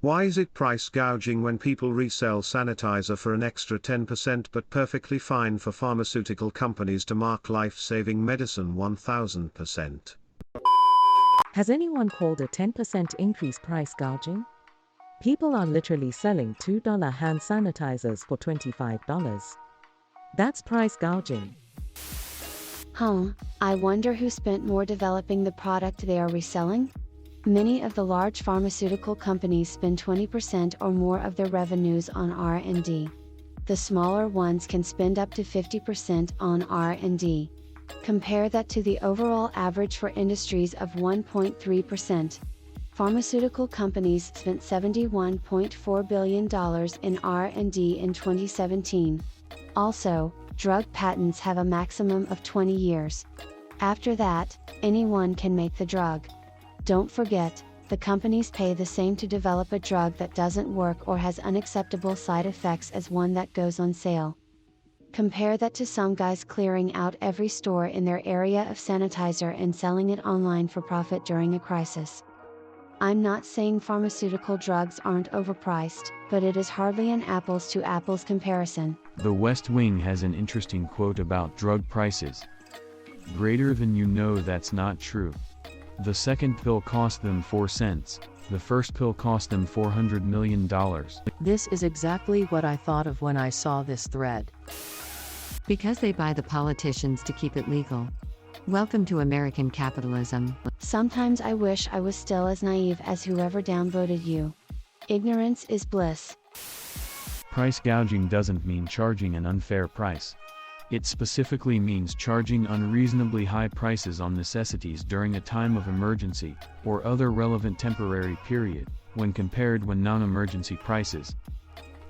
Why is it price gouging when people resell sanitizer for an extra 10% but perfectly fine for pharmaceutical companies to mark life-saving medicine 1000%? Has anyone called a 10% increase price gouging? People are literally selling $2 hand sanitizers for $25. That's price gouging. I wonder who spent more developing the product they are reselling? Many of the large pharmaceutical companies spend 20% or more of their revenues on R&D. The smaller ones can spend up to 50% on R&D. Compare that to the overall average for industries of 1.3%. Pharmaceutical companies spent $71.4 billion in R&D in 2017. Also, drug patents have a maximum of 20 years. After that, anyone can make the drug. Don't forget, the companies pay the same to develop a drug that doesn't work or has unacceptable side effects as one that goes on sale. Compare that to some guys clearing out every store in their area of sanitizer and selling it online for profit during a crisis. I'm not saying pharmaceutical drugs aren't overpriced, but it is hardly an apples to apples comparison. The West Wing has an interesting quote about drug prices. Greater than you know that's not true. The second pill cost them 4 cents, the first pill cost them $400 million. This is exactly what I thought of when I saw this thread. Because they buy the politicians to keep it legal. Welcome to American capitalism. Sometimes I wish I was still as naive as whoever downvoted you. Ignorance is bliss. Price gouging doesn't mean charging an unfair price. It specifically means charging unreasonably high prices on necessities during a time of emergency, or other relevant temporary period, when compared with non-emergency prices.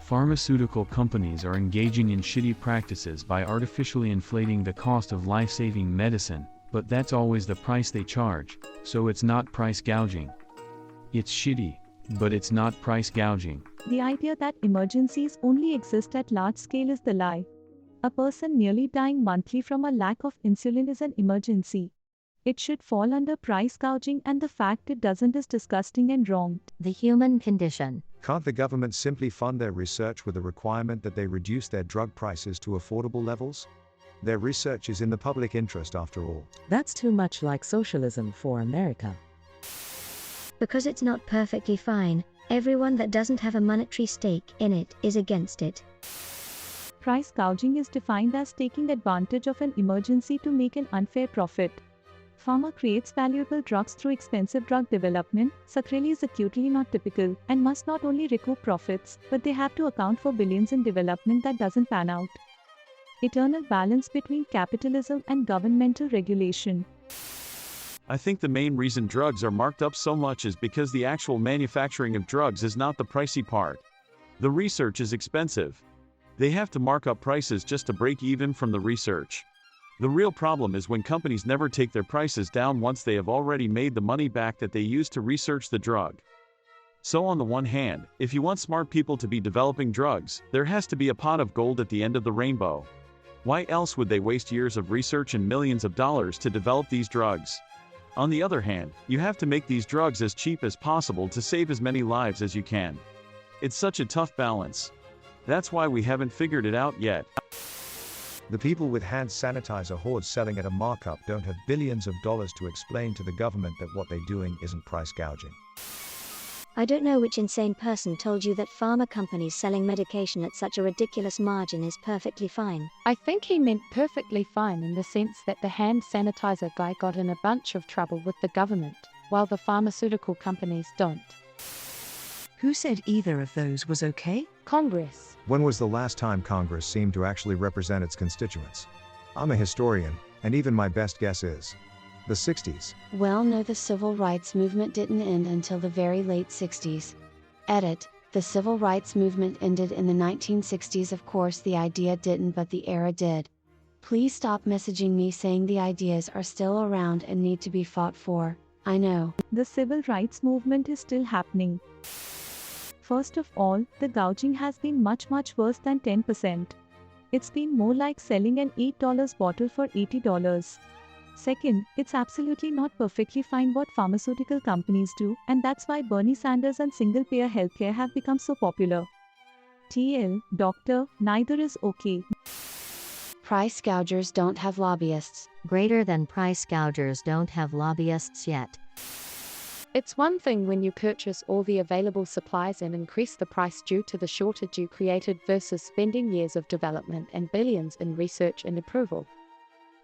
Pharmaceutical companies are engaging in shitty practices by artificially inflating the cost of life-saving medicine, but that's always the price they charge, so it's not price gouging. It's shitty, but it's not price gouging. The idea that emergencies only exist at large scale is the lie. A person nearly dying monthly from a lack of insulin is an emergency. It should fall under price gouging, and the fact it doesn't is disgusting and wrong. The human condition. Can't the government simply fund their research with a requirement that they reduce their drug prices to affordable levels? Their research is in the public interest after all. That's too much like socialism for America. Because it's not perfectly fine, everyone that doesn't have a monetary stake in it is against it. Price gouging is defined as taking advantage of an emergency to make an unfair profit. Pharma creates valuable drugs through expensive drug development. Sacrilege is acutely not typical, and must not only recoup profits, but they have to account for billions in development that doesn't pan out. Eternal balance between capitalism and governmental regulation. I think the main reason drugs are marked up so much is because the actual manufacturing of drugs is not the pricey part. The research is expensive. They have to mark up prices just to break even from the research. The real problem is when companies never take their prices down once they have already made the money back that they used to research the drug. So on the one hand, if you want smart people to be developing drugs, there has to be a pot of gold at the end of the rainbow. Why else would they waste years of research and millions of dollars to develop these drugs? On the other hand, you have to make these drugs as cheap as possible to save as many lives as you can. It's such a tough balance. That's why we haven't figured it out yet. The people with hand sanitizer hordes selling at a markup don't have billions of dollars to explain to the government that what they're doing isn't price gouging. I don't know which insane person told you that pharma companies selling medication at such a ridiculous margin is perfectly fine. I think he meant perfectly fine in the sense that the hand sanitizer guy got in a bunch of trouble with the government, while the pharmaceutical companies don't. Who said either of those was okay? Congress. When was the last time Congress seemed to actually represent its constituents? I'm a historian, and even my best guess is the 60s. Well, no, the civil rights movement didn't end until the very late 60s. Edit, the civil rights movement ended in the 1960s. Of course the idea didn't, but the era did. Please stop messaging me saying the ideas are still around and need to be fought for. I know. The civil rights movement is still happening. First of all, the gouging has been much worse than 10%. It's been more like selling an $8 bottle for $80. Second, it's absolutely not perfectly fine what pharmaceutical companies do, and that's why Bernie Sanders and single-payer healthcare have become so popular. TL, doctor, neither is okay. Price gougers don't have lobbyists. Greater than price gougers don't have lobbyists yet. It's one thing when you purchase all the available supplies and increase the price due to the shortage you created versus spending years of development and billions in research and approval.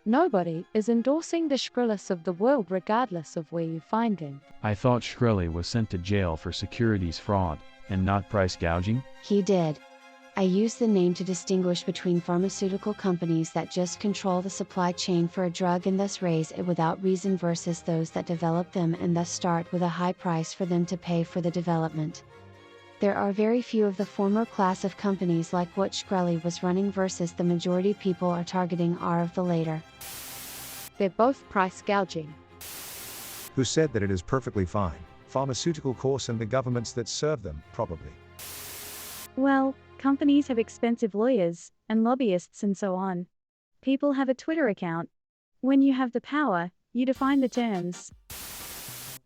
Nobody is endorsing the Schlatts of the world regardless of where you find them. I thought Shkreli was sent to jail for securities fraud, and not price gouging? He did. I use the name to distinguish between pharmaceutical companies that just control the supply chain for a drug and thus raise it without reason versus those that develop them and thus start with a high price for them to pay for the development. There are very few of the former class of companies like what Shkreli was running versus the majority people are targeting are of the later. They're both price gouging. Who said that it is perfectly fine? Pharmaceutical course and the governments that serve them, probably. Well, companies have expensive lawyers, and lobbyists and so on. People have a Twitter account. When you have the power, you define the terms.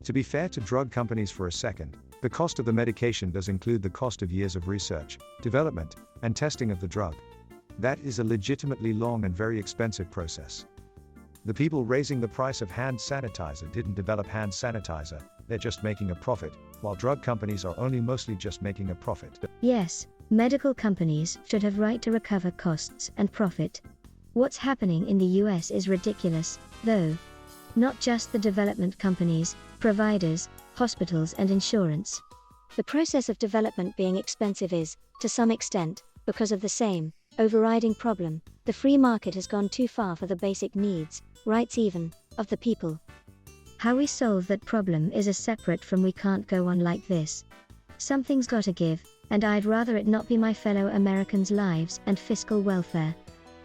To be fair to drug companies for a second, the cost of the medication does include the cost of years of research, development, and testing of the drug. That is a legitimately long and very expensive process. The people raising the price of hand sanitizer didn't develop hand sanitizer, they're just making a profit, while drug companies are only mostly just making a profit. Yes, medical companies should have right to recover costs and profit. What's happening in the US is ridiculous, though. Not just the development companies, providers, hospitals and insurance. The process of development being expensive is, to some extent, because of the same overriding problem: the free market has gone too far for the basic needs, rights even, of the people. How we solve that problem is as separate from we can't go on like this. Something's gotta give, and I'd rather it not be my fellow Americans' lives and fiscal welfare.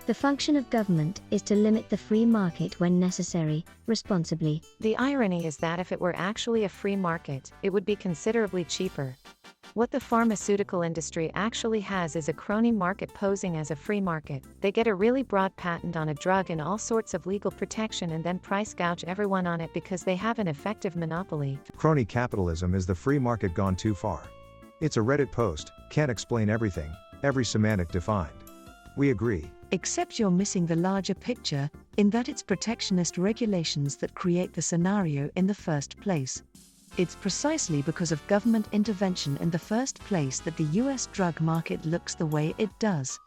The function of government is to limit the free market when necessary, responsibly. The irony is that if it were actually a free market, it would be considerably cheaper. What the pharmaceutical industry actually has is a crony market posing as a free market. They get a really broad patent on a drug and all sorts of legal protection and then price gouge everyone on it because they have an effective monopoly. Crony capitalism is the free market gone too far. It's a Reddit post, can't explain everything, every semantic defined. We agree. Except you're missing the larger picture, in that it's protectionist regulations that create the scenario in the first place. It's precisely because of government intervention in the first place that the US drug market looks the way it does.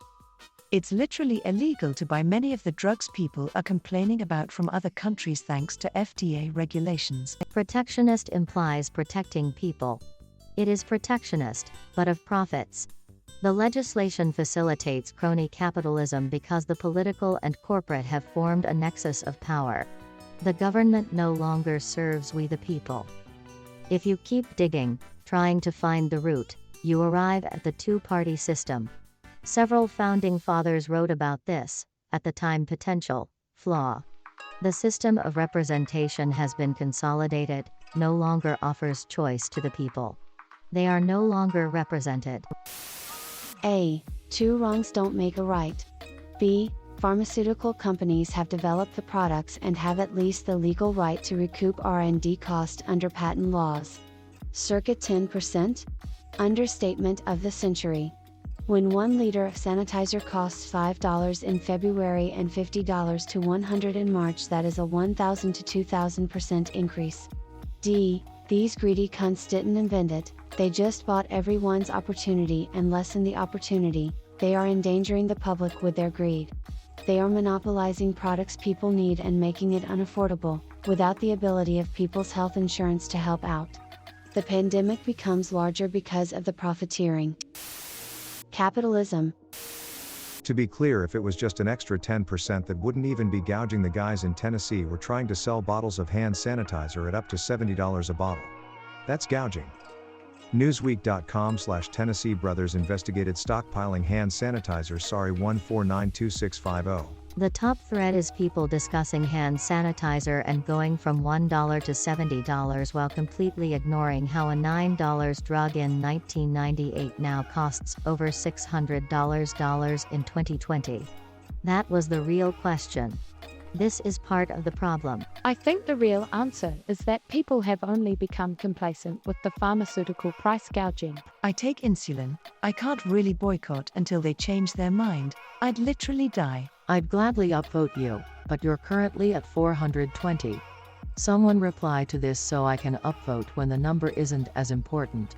It's literally illegal to buy many of the drugs people are complaining about from other countries thanks to FDA regulations. Protectionist implies protecting people. It is protectionist, but of profits. The legislation facilitates crony capitalism because the political and corporate have formed a nexus of power. The government no longer serves we the people. If you keep digging, trying to find the root, you arrive at the two-party system. Several founding fathers wrote about this, at the time potential flaw. The system of representation has been consolidated, no longer offers choice to the people. They are no longer represented. A. Two wrongs don't make a right. B. Pharmaceutical companies have developed the products and have at least the legal right to recoup R&D cost under patent laws. Circa 10%? Understatement of the century. When 1 liter of sanitizer costs $5 in February and $50 to $100 in March, that is a 1,000 to 2,000% increase. D. These greedy cunts didn't invent it, they just bought everyone's opportunity and lessened the opportunity. They are endangering the public with their greed. They are monopolizing products people need and making it unaffordable, without the ability of people's health insurance to help out. The pandemic becomes larger because of the profiteering. Capitalism. To be clear, if it was just an extra 10%, that wouldn't even be gouging. The guys in Tennessee were trying to sell bottles of hand sanitizer at up to $70 a bottle. That's gouging. Newsweek.com/Tennessee brothers investigated stockpiling hand sanitizer. 1492650. The top thread is people discussing hand sanitizer and going from $1 to $70 while completely ignoring how a $9 drug in 1998 now costs over $600 in 2020. That was the real question. This is part of the problem. I think the real answer is that people have only become complacent with the pharmaceutical price gouging. I take insulin. I can't really boycott until they change their mind. I'd literally die. I'd gladly upvote you, but you're currently at 420. Someone reply to this so I can upvote when the number isn't as important.